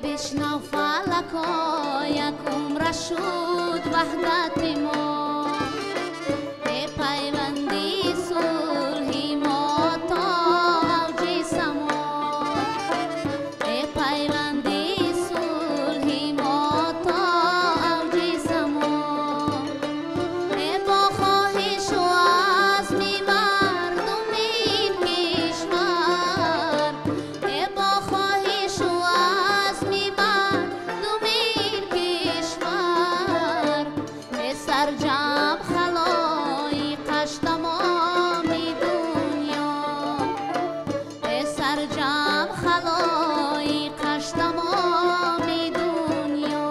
بشنو فلکا یک عمر شد وحدت ما پیوندی صلحی ما تا اوج سما پیوندی صلحی ما تا اوج سما با خواهش و عزم مردم این کشور با خواهش و عزم مردم این کشور سرجم خلایقش تمام دنیا سرجم خلایقش تمام دنیا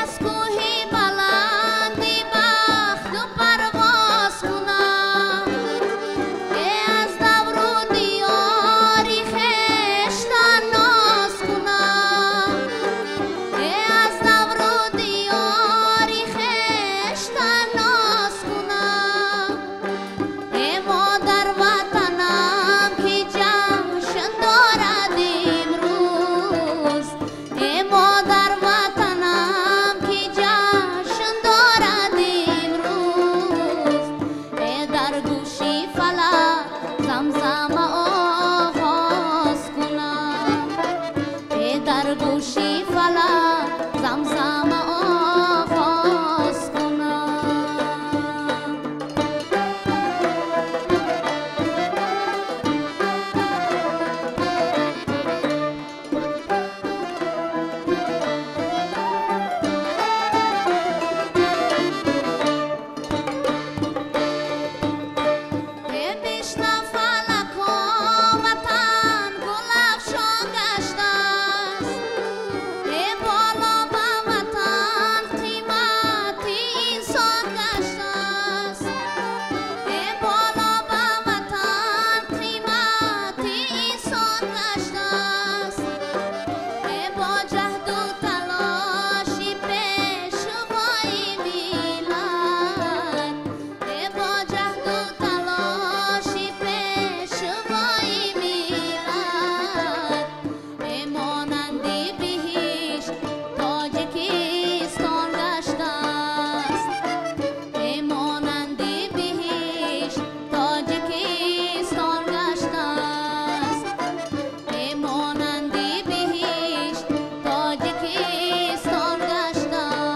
از کوهی بلندی بخت و پرواز کنم از دور و دیاری خویشتن ناز کنم از دور و دیاری خویشتن ناز کنم ما در وطنم که جشن دارد امروز ما در وطنم که جشن دارد امروز در گوشی فلک زمزمه آغاز کنم در گوشی فلک زمزمه آغاز کنم بشنو فلکا وطن گل افشان گشته است بالا به وطن قیمت انسان گشته است بالا به وطن قیمت انسان گشته است با جهد و تلاش پیشوای ملت با جهد و تلاش پیشوای ملت مانند بهشت تاجیکستان گشته است مانند بهشت تاجیکستان گشته است مانند بهشت تاجیکستان گشته است.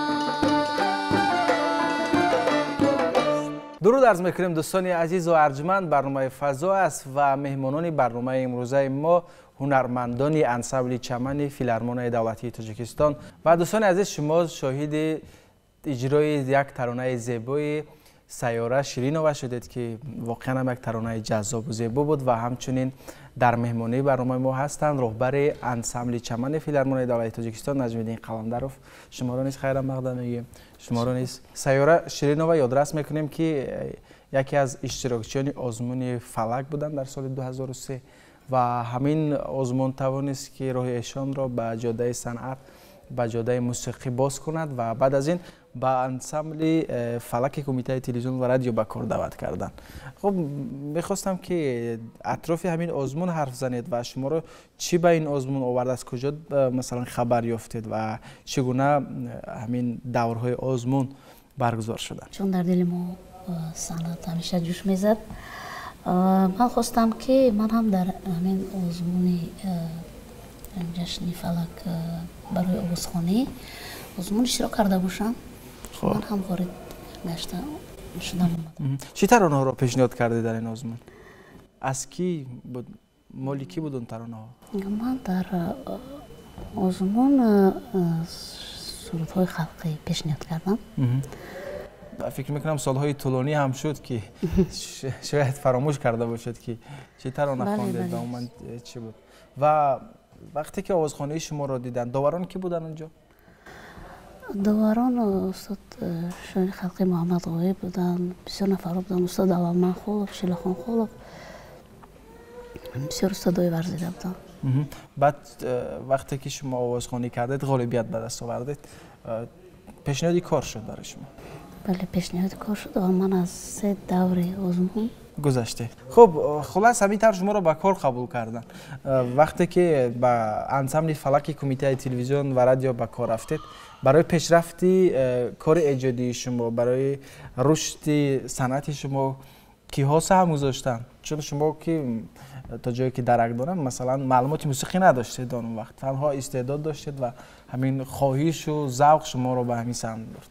درود عرض میکنیم دوستان عزیز و ارجمند. برنامه فضا است و مهمانان برنامه امروزه ما هنرمندان انسامبل چمن فیلارمونیای دولتی تاجیکستان و دوستان عزیز شما شاهد اجرای یک ترانه زیبای سیاره شیرینوه شدید که واقعا هم یک ترانه جذاب و زیبا بود و همچنین در مهمانی برنامه ما هستند رهبر انسامبل چمن فیلارمونیای دولتی تاجیکستان نجم‌الدین قلمدروف. شما را نیز خیر مقدم میگیم. شما را نیز سیاره شیرینوه یادرس میکنیم که یکی از اشتراکچیان آزمون فلک بودند در سال 2003 و همین آزمون توانست که راه ایشان را به جاده صنعت به جاده موسیقی باز کند و بعد از این با انسامبل فلک کمیته تلویزیون و رادیو به کار دعوت کردند. خب میخواستم که اطراف همین آزمون حرف زنید و شما رو چی به این آزمون آورد، از کجا مثلا خبر یافتید و چگونه همین دورهای آزمون برگزار شدن؟ چون در دل ما صنعت همیشه جوش میزد من خواستم که من هم در همین آزمون جشن فلک برای آوازخوانی آزمون اشتراک کرده باشم. من هم وارد گشتم شدم. چی ترانه ها را پیشنهاد کردی در این آزمون؟ از کی بود؟ مالی کی بود اون ترانه ها؟ من در آزمون سرودهای خلقی پیشنهاد کردم. فکر میکنم سالهای طولانی هم شد که شاید فراموش کرده باشد که چی ترانه خواندید و اون چی بود. و وقتی که آوازخوانی شما را دیدن داوران کی بودن اونجا؟ داوران استاد شاعر خلقی محمد غایی بودن، بسیار نفر بودن، استاد اولمن خلق، شیلاخان خلق بسیار استادای ورزیده بودم. بعد وقتی که شما آوازخوانی کردید غالبیت به دست آوردید پیشنهادی کار شد برای شما؟ بله پیشنهاد کار شد و من از 3 دوره آزمون گذشته. خب خلاص همین طور شما رو به کار قبول کردن. وقتی که با انسامبل فلک کمیته تلویزیون و رادیو به کار رفتید برای پیشرفتی کار ایجادی شما، برای رشد صنعت شما کیها سهم گذاشتن؟ چون شما که تا جایی که درک دارم مثلا معلومات موسیقی نداشتید اون وقت، تنها استعداد داشتید و همین خواهش و ذوق شما رو به همین سمت برد.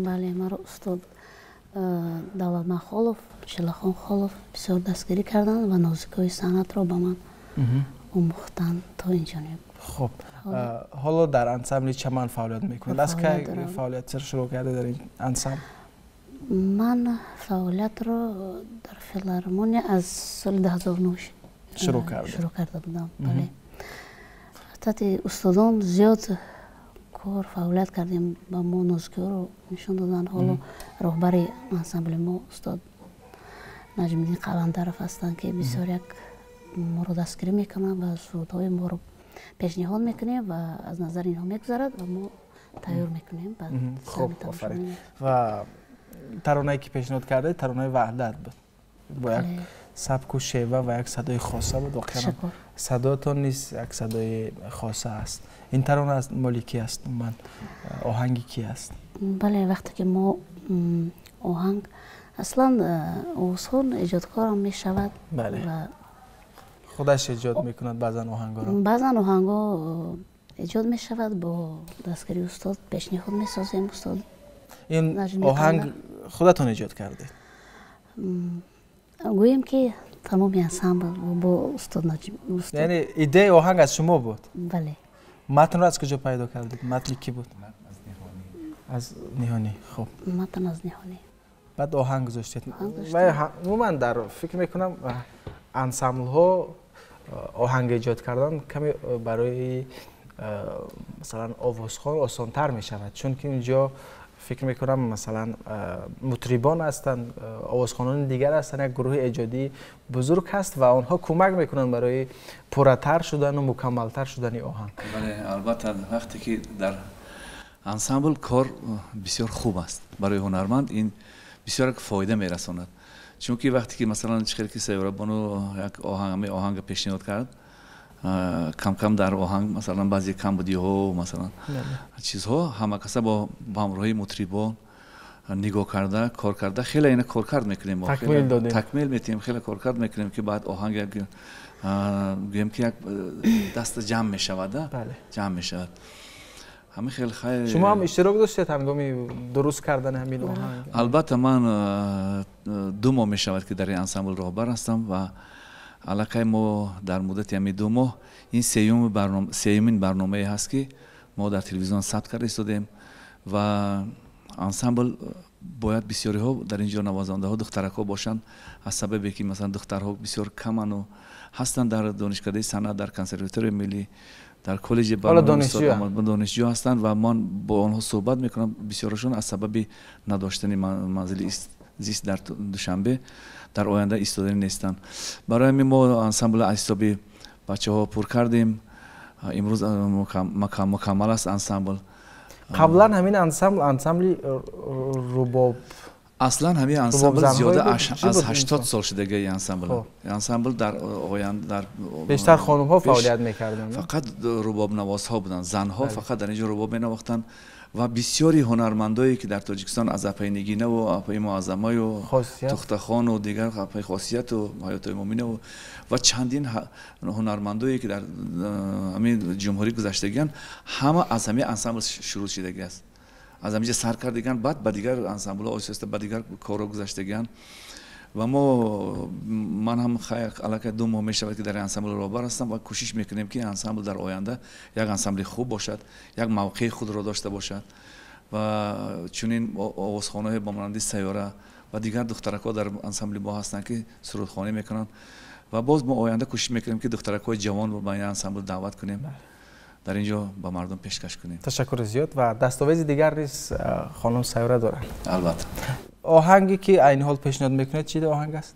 بله ما رو استاد دولتمند خالف، شلاخان خالف بسیار دستگیری کردن و نازکای صنعت رو به من آموختن تا اینجا. خب حالا در انسامبل چمن فعالیت میکنید؟ از کی فعالیت شروع کرده در این انسامبل؟ من فعالیت رو در فیلارمونی از سال 2009 شروع کرده بودم. بله. حتی استادان زیاد کار فعالیت کردیم با ما نازکی رو نشون دادن. حالا رهبر انسامبل ما استاد نجم الدین قلندرف هستند که بسیار یک ما رو دستگیری میکنن و سرودهای ما رو پیشنهاد میکنیم و از نظر اینها میگذرد و ما تیار میکنیم. خب آفرین. و ترانه‌ای که پیشنهاد کرده ترانه وحدت بود با یک سبک و شیوه و یک صدای خاصه بود. واقعا صداتون نیست، یک صدای خاصه است. این ترانه از مال کی است؟ من آهنگی کی است؟ بله وقتی که ما آهنگ اصلا اوسخون ایجادکار هم می شود. بله. و خودش ایجاد میکند بعضن آهنگا رو؟ بعضن آهنگا ایجاد می شود با دستگیری استاد، پیشنهاد می سازیم استاد. این آهنگ خودتون ایجاد کردید؟ گوییم که تمامی انسامبل با استاد نجم. یعنی ایده آهنگ از شما بود؟ بله. متن رو از کجا پیدا کردید؟ متن کی بود؟ از نیهانی. خب متن از نیهانی. بعد آهنگ گذاشتید. و من در فکر میکنم انسامبل ها آهنگ ایجاد کردن کمی برای مثلا آوازخوان آسان‌تر می شود، چون که اونجا فکر میکنم مثلا مطربان هستند، آوازخوانان دیگر هستند، یک گروه ایجادی بزرگ هست و آنها کمک میکنن برای پرتر شدن و مکملتر شدن آهنگ. بله البته وقتی که در انسامبل کار بسیار خوب است برای هنرمند، این بسیار فایده میرساند. چون که وقتی که مثلا چخیل که سیاره بانو یک آهنگ پیشنهاد کرد، کم کم در آهنگ مثلا بعضی کمبودی ها مثلا چیزها همه کسا با همراهی مطربان نگاه کرده کار کرده خیلی اینا کار کرد میکنیم، تکمیل میتیم، خیلی کار کرد میکنیم که بعد آهنگ گویم که یک دست جمع میشود. جمع میشود. همه خیلی خیلی. شما هم اشتراک داشتید هنگامی درست کردن همین آهنگ؟ البته من 2 ماه میشود که در این انسامبل راهبر هستم و علاقه ما در مدت همین 2 ماه این سیومین برنامه هست که ما در تلویزیون ثبت کرده ایستادیم و انسامبل باید بسیاری ها در اینجا نوازنده ها دخترک ها باشند، از سببی که مثلا دخترها بسیار کمن و هستند در دانشکده صنعت، در کنسرواتوار ملی، در کالج دانشجو هستند و من با آنها صحبت میکنم. بسیارشون از سبب نداشتن منزل زیست در دوشنبه در آینده ایستادنی نیستن. برای ما انسامبل حسابی بچه ها پر کردیم. امروز مکمل است انسامبل. قبلا همین انسامبل رباب اصلا همین انسامبل زیاده از 80 سال شده این انسامبل. انسامبل در آینده در بیشتر خانم ها فعالیت میکردن، فقط رباب نواز ها بودن، زن ها فقط در اینجا رباب مینواختن و بسیاری هنرمندایی که در تاجیکستان از اپای نگینه و اپای معظمای و تختخان و دیگر اپای خاصیت و حیات مومنه و چندین هنرمندایی که در همین جمهوری گذشتگان همه از همین انسامبل شروع شده است. از همینجا سر کردگان بعد با دیگر انسامبل ها آسیسته با دیگر کارا گذشتگان و من هم علاقه 2 ماه میشود که در انسامبل راهبر هستم و کوشش میکنیم که انسامبل در آینده یک انسامبل خوب باشد، یک موقع خود را داشته باشد و چنین آوازخوان‌های با مانند سیاره و دیگر دخترک‌ها در انسامبل ما هستند که سرودخوانی میکنن و باز ما آینده کوشش میکنیم که دخترک‌های جوان رو به این انسامبل دعوت کنیم، در اینجا با مردم پیشکش کنیم. تشکر زیاد. و دستاویز دیگر نیز خانم سیاره دارن؟ البته. آهنگی که این حال پیشنهاد میکنید چی آهنگ است؟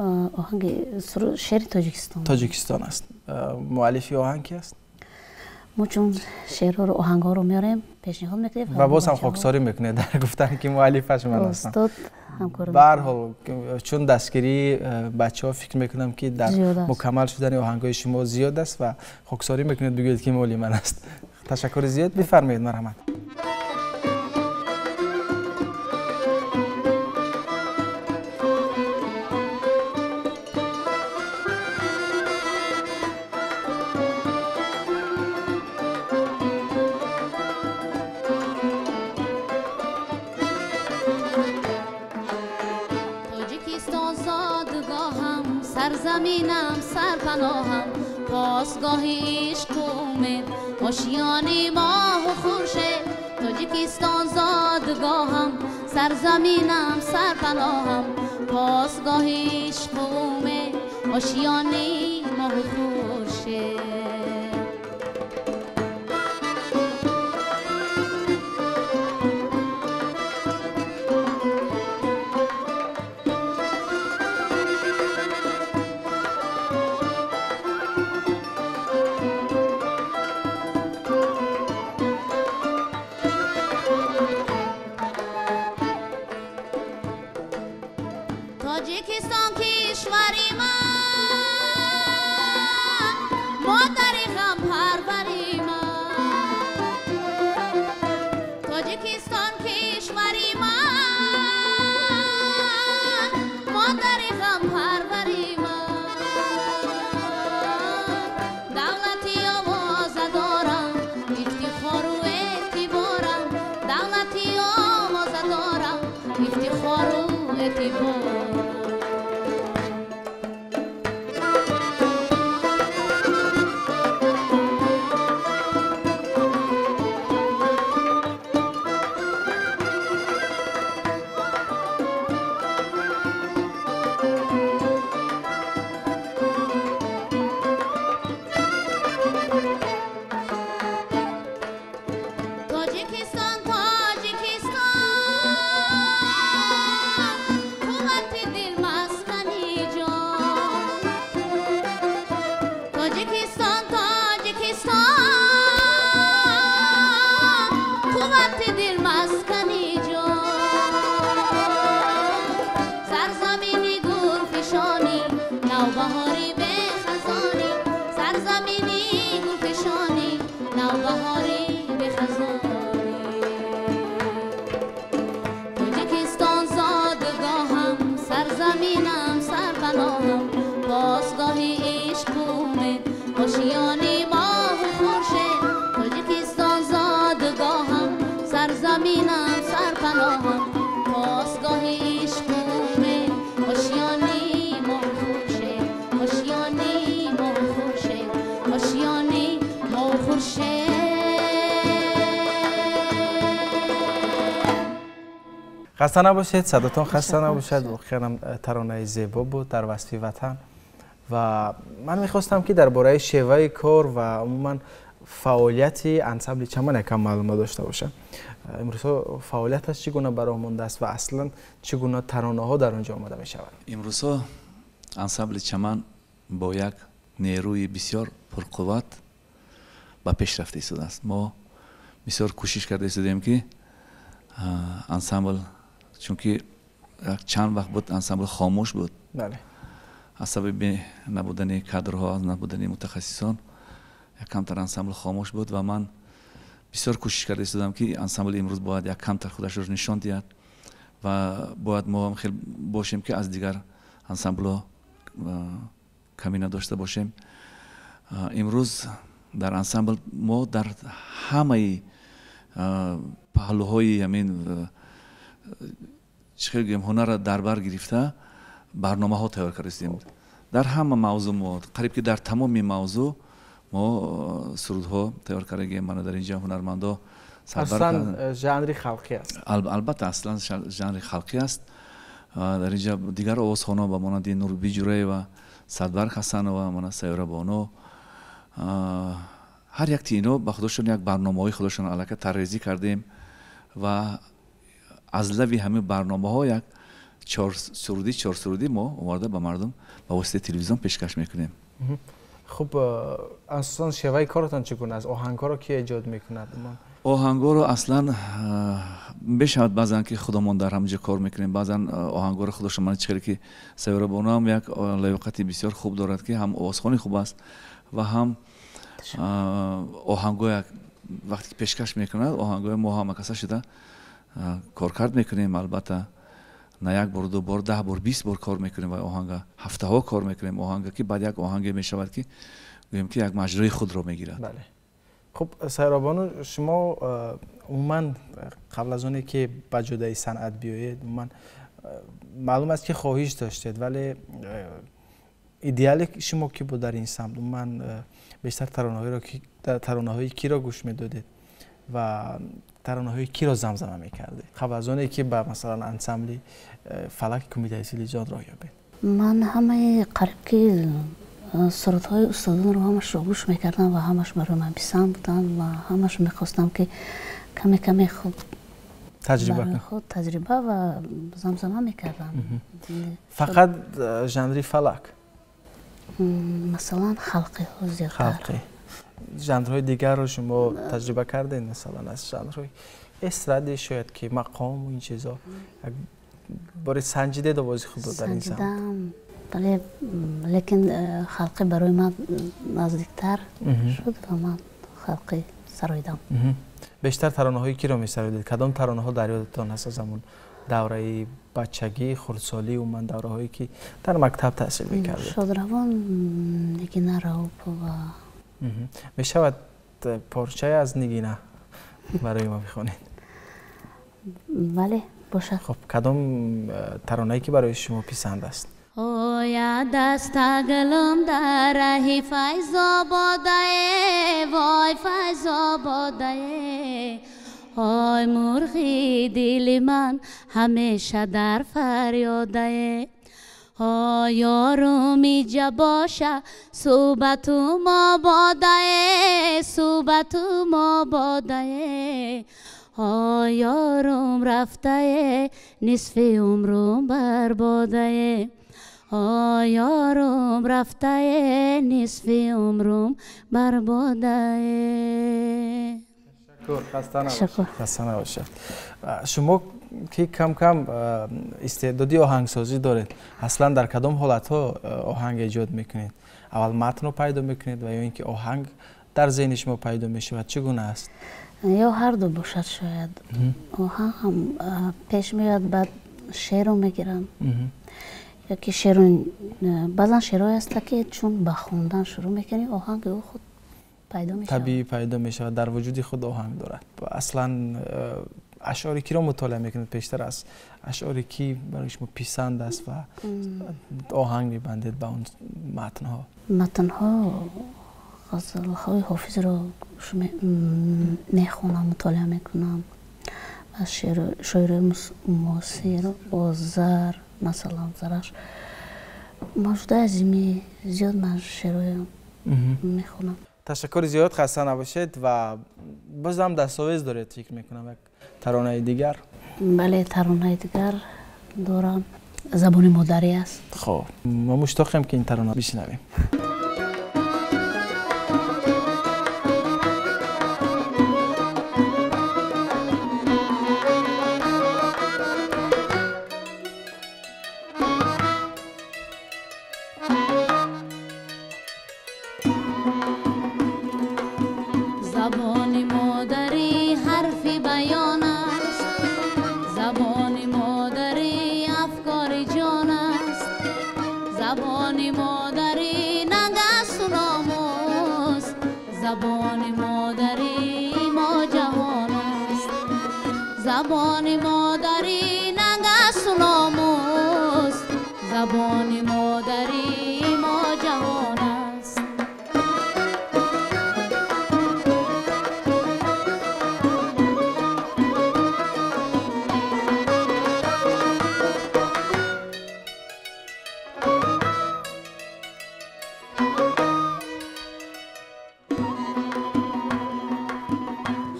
آهنگ شعر تاجیکستان است. مؤلفی آهنگ کی است؟ ما چون شعرها رو آهنگ ها رو میاریم پیشنهاد میکنیم و باز هم خاکساری میکنه در گفتن که مؤلفش من هستم. استاد همکار به هر حال چون دستگیری بچه‌ها فکر میکنم که در مکمل شدن آهنگای شما زیاد است و خاکساری میکنید بگید که مولی من است. تشکر زیاد، بفرمایید. مرحمت. سرزمینم سرپناهم پاسگاهی عشق و امید آشیانه ماه و خورشید تاجیکستان زادگاهم سرزمینم سرپناهم پاسگاهی عشق و امید آشیانه ماه و خورشید تاجیکستان کشوری من مادری غم پروری من تاجیکستان کشوری من مادری غم پروری من دولتی آواز دارم افتخار و اعتبارم دولتی آواز دارم افتخار و اعتبارم خسته نباشید، صداتون خسته نباشد. خیلی ترانه زیبا بود در وصف وطن و من میخواستم که درباره شیوه کار و عموما فعالیت انسمبل چمن یکم معلومات داشته باشم. امروز فعالیتش چگونه برای مانده است و اصلا چگونه ترانه ها در اونجا آماده می شود؟ امروز انسمبل چمن با یک نیروی بسیار پرقوت به پیشرفت ایستاده است. ما بسیار کوشش کرده ایستادیم که انسمبل، چونکه چند وقت بود انسمبل خاموش بود. بله. از سبب نبودن کادرها، نبودن متخصصان یک کمتر انسمبل خاموش بود و من بسیار کوشش کرده ایستادم که انسمبل امروز باید یک کمتر خودش رو نشان دهد و باید ما هم خیلی باشیم که از دیگر انسمبل ها کمی نداشته باشیم. امروز در انسمبل ما در همه پهلوهای همین هنر در بر گرفته برنامه ها تیار کردیم. در همه موضوع ما قریب که در تمام موضوع ما سرودها تیار کردیم. من در اینجا هنرمندا اصلا ژانر خلقی است. البته اصلا ژانر خلقی است. در اینجا دیگر آوازخوان‌ها با مانند نور بیجوره و صدبرگ حسن و مانند سیاره بانو، هر یک تینو با خودشون یک برنامه‌های خودشون علاقه طراحی کردیم و از لوی همه برنامه‌ها یک 4 سرودی ما آورده به مردم با واسطه تلویزیون پیشکش میکنیم. خب اصلا شیوه کارتان چگونه است؟ آهنگ‌ها رو کی ایجاد میکند؟ آهنگ‌ها رو اصلا بشود بعضن که خودمون در همونجا کار میکنیم، بعضن آهنگ‌ها رو خودش من چخیلی که سویرا بانو هم یک لیاقتی بسیار خوب دارد که هم آوازخوانی خوب است و هم آهنگ‌های وقتی پیشکش میکند آهنگ‌های ما هم کسا شده کارکرد میکنیم. البته نه یک بار دو بار 10 بار 20 بار کار میکنیم و آهنگ هفته ها کار میکنیم. آهنگ که بعد یک آهنگ میشود که گویم که یک مجرای خود را میگیرد. بله. خب سویرا بانو شما عموما قبل از اونی که به جدای صنعت بیایید من معلوم است که خواهش داشتید ولی ایدئال شما کی بود در این سمت؟ من بیشتر ترانه‌های کی را گوش میدادید و ترانه‌های کی را زمزمه میکردید قبل از اونی که به مثلا انسمبل فلک کمیته سیلیجاد راه یابید؟ من همه قریب که سرودهای استادان رو همش رو گوش میکردم و همش برای من پسند بودن و همش میخواستم که کمی کمی خود تجربه و زمزمه میکردم. فقط ژانر فلک؟ مثلا خلقی ها زیادتر. خلقی. ژانرهای دیگر رو شما تجربه کردین؟ مثلا از ژانرهای استرادی شاید که مقام و این چیزا برای سنجیده دوازی خود در این سمت؟ بله، لیکن خلقی برای من نزدیکتر شد و من خلقی سرایدم. بیشتر ترانه هایی کی را می سرایدید؟ کدام ترانه ها در یادتان هست از همون دوره بچگی خردسالی و من دوره هایی که در مکتب تحصیل میکردید؟ شادروان نگینه راوپ و می شود پارچه از نگینه برای ما بخوانید؟ بله باشه. خب کدام ترانه‌ای که برای شما پسند است؟ اویا دست گلم در راهی فیض آباده وای فیض آباده های مرغی دل من همیشه در فریاده های یارم اینجا باشه صحبت ما باده صحبت ما باده های یارم رفته نصف عمرم برباده یارم رفته نصف عمرم برباده. شکر. خسته نباشید. شما که کم کم استعدادی آهنگسازی دارید، اصلا در کدام حالت‌ها آهنگ ایجاد میکنید؟ اول متن رو پیدا میکنید و یا اینکه آهنگ در ذهن شما پیدا میشه و چگونه است؟ یا هر دو باشد. شاید آهنگ هم پیش میاد بعد شعر رو میگیرم یا که شعر بعضا شعرهایی هست که چون به خوندن شروع میکنی آهنگ او خود پیدا میشه، طبیعی پیدا میشه، در وجود خود آهنگ دارد. اصلا اشعاری کی را مطالعه میکنید پیشتر از اشعاری کی برای شما پسند است و آهنگ میبندید به اون متنها؟ متنها غزلهای حافظ رو میخونم، مطالعه میکنم. از شاعر معاصر آذر مثلا زرش موجود عظیمی زیاد من شعرهای میخونم. تشکر زیاد، خسته نباشید و بازم دستاویز دارید فکر میکنم یک ترانه دیگر؟ بله ترانه دیگر دارم، زبان مادری است. خب ما مشتاقیم که این ترانه بشنویم. زبان مادری حرفی بیان است، زبان مادری افکار جان است، زبان مادری نگست و ناموس، زبان مادری ما جهان است، زبان مادری نگست و ناموس، زبان مادری ما جهان است.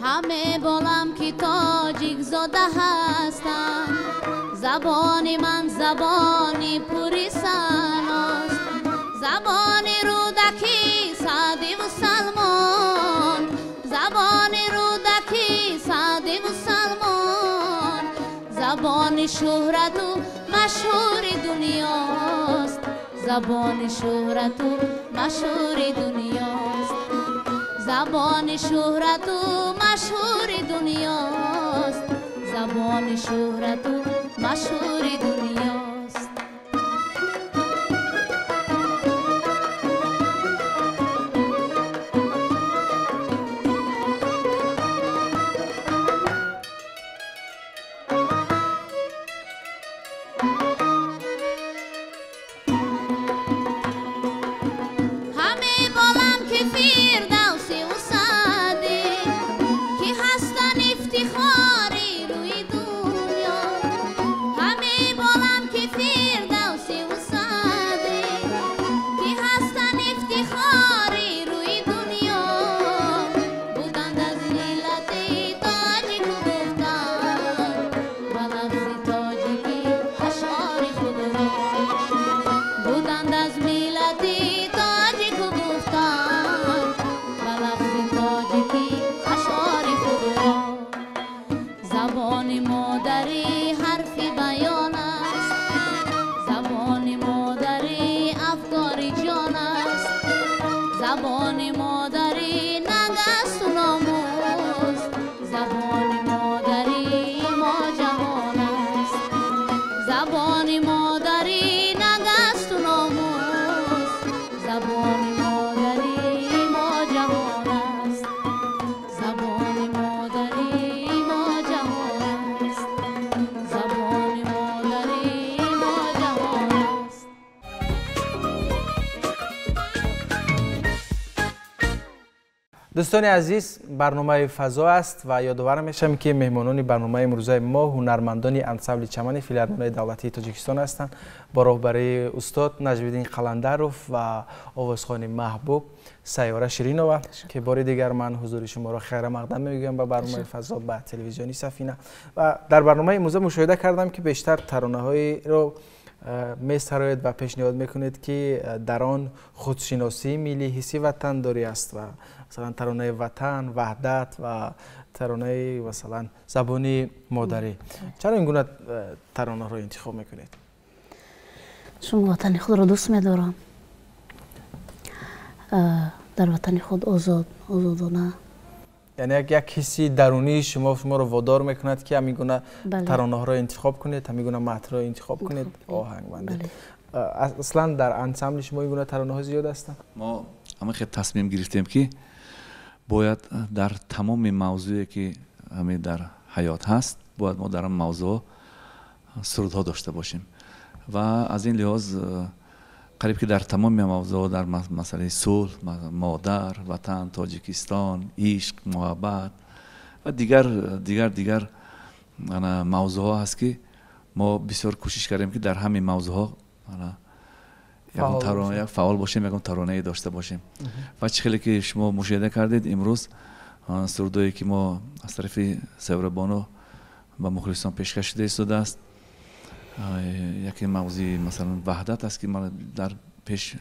همه بالم که تاجیک زاده هستم، زبان من زبانی پوری سناست، زبان رودکی سعدی و سلمان، زبان رودکی سعدی و سلمان، زبان شهرت و مشهور دنیاست، زبان شهرت و مشهور دنیاست، زبان شهرت و مشهور دنیاست، زبان شهرت و مشهور دنیاست. دوستان عزیز، برنامه فضا است و یادآور میشم که مهمانان برنامه امروزه ما هنرمندان انسامبل چمن فیلارمونی دولتی تاجیکستان هستند با راهبری استاد نجم‌الدین قلندروف و آوازخوان محبوب سیاره شیرینова که بار دیگر من حضور شما را خیر مقدم میگم به برنامه فضا به تلویزیونی سفینه. و در برنامه امروزه مشاهده کردم که بیشتر ترانه‌هایی رو می‌سرایید و پیشنهاد میکنید که در آن خودشناسی ملی حسی وطنداری است و مثلا ترانه وطن، وحدت و ترانه مثلا زبانی مادری. چرا این گونه ترانه رو انتخاب میکنید؟ چون وطن خود را دوست می‌دارم. در وطن خود آزادانه. یعنی یک حسی درونی شما رو وادار میکند که همین گونه ترانه ها رو انتخاب کنید، همین گونه متن رو انتخاب کنید، آهنگ بندید. اصلا در انسامبل شما این گونه ترانه ها زیاد هستند؟ ما همه خیلی تصمیم گرفتیم که باید در تمام موضوعی که همین در حیات هست باید ما در آن موضوع سرودها داشته باشیم و از این لحاظ قریب که در تمام موضوع در مسئله صلح، مادر، وطن، تاجیکستان، عشق، محبت و دیگر موضوع ها هست که ما بسیار کوشش کردیم که در همین موضوع ها یک فعال باشیم، یک ترانه داشته باشیم. و چه که شما مشاهده کردید امروز سرودایی که ما از طرف سیاره بانو و مخلصان پیشکش شده است، یکی موضوع مثلا وحدت است که ما در پیش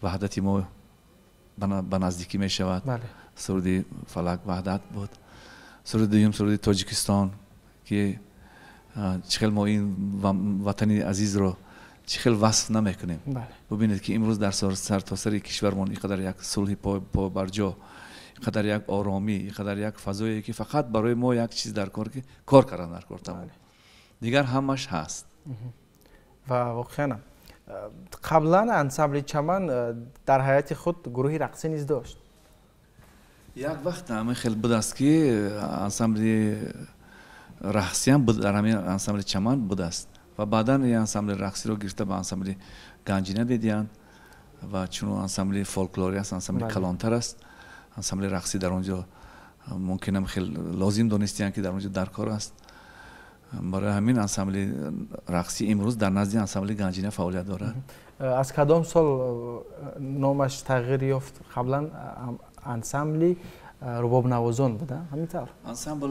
وحدتی ما به نزدیکی می شود. سرود فلک وحدت بود. سرود دوم سرود تاجیکستان که چخیل ما این وطن عزیز رو چخیل وصف نمیکنیم. ببینید که امروز در سرتاسر کشورمان اینقدر یک صلح پا برجا، اینقدر یک آرامی، اینقدر یک فضایی که فقط برای ما یک چیز در کار کردن در کار تمام. دیگر همش هست. و واقعا قبلا انسامبل چمن در حیات خود گروهی رقصی نیز داشت. یک وقت همه خیلی بود است که انسامبل رقصی هم بود، در همین انسامبل چمن بود است و بعدا این انسامبل رقصی رو گرفته به انسامبل گنجینه دیدن و چون انسامبل فولکلوری است، انسامبل کلانتر است، انسامبل رقصی در اونجا ممکنه خیلی لازم دانستیان که در اونجا در کار است. برای همین انسامبل رقصی امروز در نزد انسامبل گنجینه فعالیت دارد. از کدام سال نامش تغییر یافت؟ قبلا انسامبل رباب نوازان بوده همینطور؟ انسامبل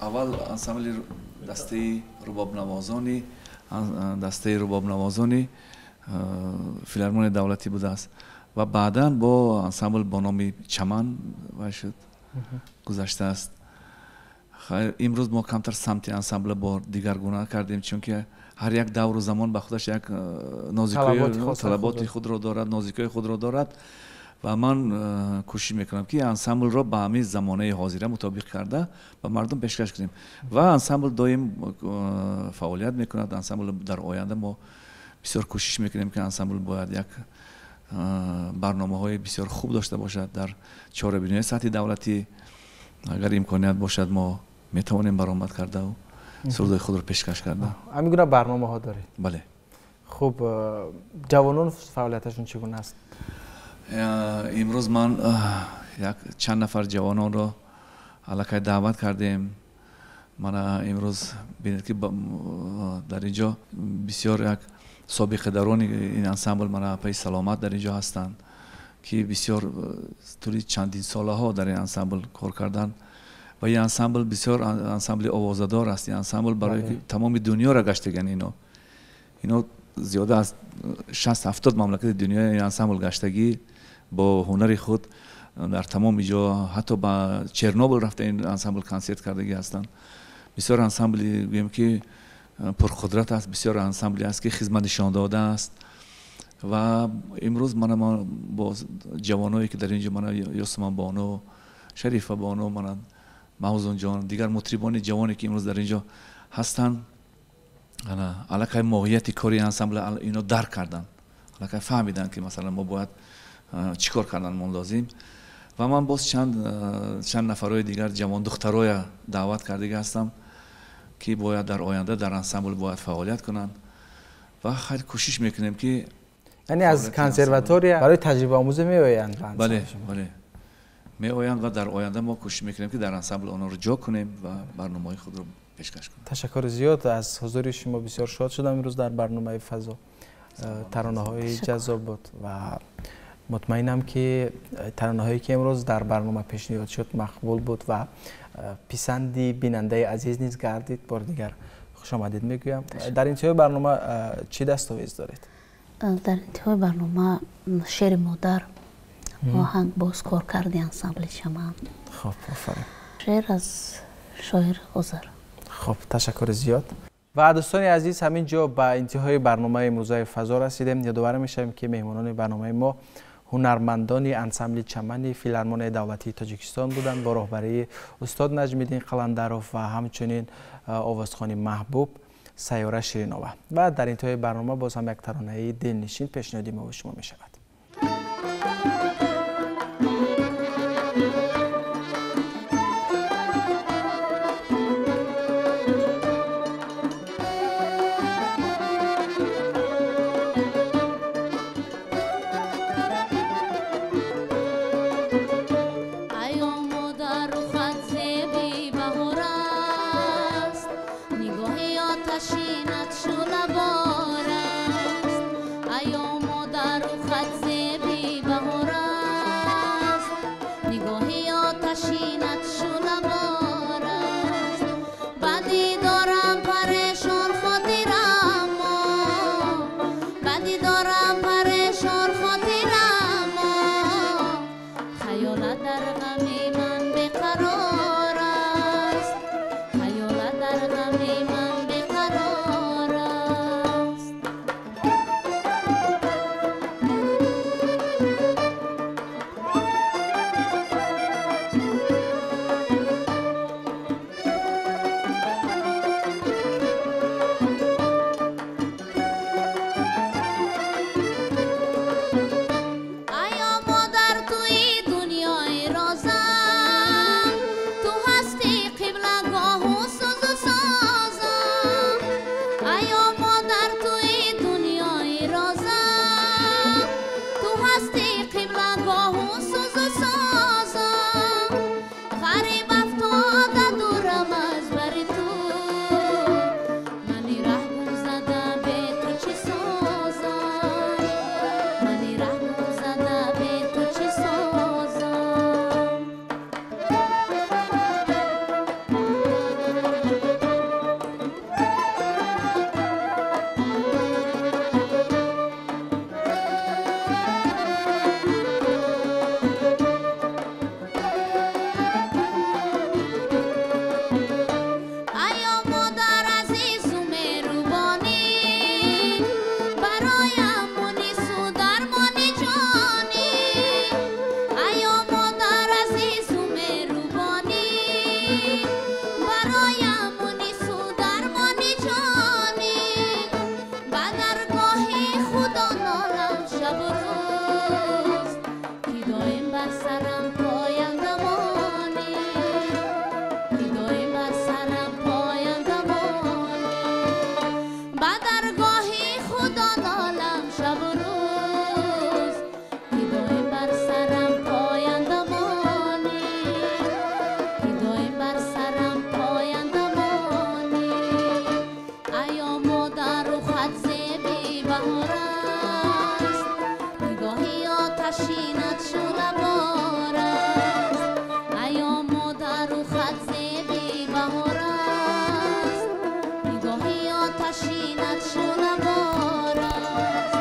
اول انسامبل دسته رباب نوازانی فیلارمون دولتی بوده است و بعداً با انسامبل با نام چمن گذشته است. امروز ما کمتر سمت انسامبل با دیگرگونه کردیم چون که هر یک دور و زمان به خودش یک طلبات خود را دارد، نازکی‌های خود را دارد و من کوشش میکنم که انسامبل را به همین زمانه حاضره مطابق کرده و مردم پیشکش کنیم و انسامبل دائم فعالیت میکند. انسامبل در آینده ما بسیار کوشش میکنیم که انسامبل باید یک برنامه‌های بسیار خوب داشته باشد در چهاربینی سطح دولتی. اگر امکانیت باشد ما میتوانیم برآمد کرده و سرودهای خود را پیشکش کرده. همین گونه برنامه‌ها دارید؟ بله. خب جوانان فعالیتشون چگونه است؟ امروز من یک چند نفر جوانان را علاقه دعوت کردیم. من امروز ببینید که در اینجا بسیار یک سابقه داران این انسامبل من پای سلامت در اینجا هستند که بسیار طوری چندین ساله ها در این انسامبل کار کردن و این انسامبل بسیار انسامبل آوازه‌دار است. این انسامبل برای تمام دنیا را گشتگن. اینا زیاده از 60-70 مملکت دنیا این انسامبل گشتگی با هنر خود در تمام جا، حتی با چرنوبل رفته این انسامبل کنسرت کردگی هستند. بسیار انسامبلی گویم که پرقدرت است، بسیار انسامبلی است که خدمت نشان داده است و امروز من با جوانایی که در اینجا من یاسمان بانو، شریفه بانو، من موزون جان، دیگر مطربان جوانی که امروز در اینجا هستند علاقه ماهیت کاری انسامبل اینو درک کردن، علاقه فهمیدن که مثلا ما باید چیکار کردن ما لازم و من باز چند نفرای دیگر جوان دخترای دعوت کرده هستم که باید در آینده در انسامبل باید فعالیت کنن و خیلی کوشش میکنیم که یعنی از کنسرواتوری برای تجربه آموزی میآیند. بله میآیند و در آینده ما کوشش میکنیم که در انسامبل آنها رو جا کنیم و برنامه‌های خود رو پیشکش کنیم. تشکر زیاد از حضور شما، بسیار شاد شدم امروز در برنامه فضا. ترانه‌های جذاب بود و مطمئنم که ترانه‌هایی که امروز در برنامه پیشنهاد شد مقبول بود و پسندی بیننده عزیز نیز گردید. بار دیگر خوش آمدید میگویم. در انتهای برنامه چی دستاویز دارید؟ در انتهای برنامه شعر مادر آهنگ باز کار کردی انسامبل چمن. خب آفرین. شعر از شاعر گذر. خب تشکر زیاد. و دوستان عزیز همینجا به انتهای برنامه امروزه فضا رسیدیم. یادآور میشیم که مهمانان برنامه ما هنرمندان انسامبل چمن فیلارمونی دولتی تاجیکستان بودند با راهبری استاد نجمیدین قلندروف و همچنین آوازخوان محبوب سیاره شیرین‌آوا. و در انتهای برنامه باز هم یک ترانه دلنشین پیشنهادی ما و شما می شود. شب و روز که دایم بر سرم پایندمانی که دایم بر سرم پایندمانی به درگاهی خدا نالم شب و روز که دایم بر سرم پایندمانی که دایم بر سرم پایندمانی ایا مادر و خط زیبی بهار است نگاهی آتشینت شعله بار است ایا مادر و خط زیبی بهار است نگاهی آتشینت شعله بار است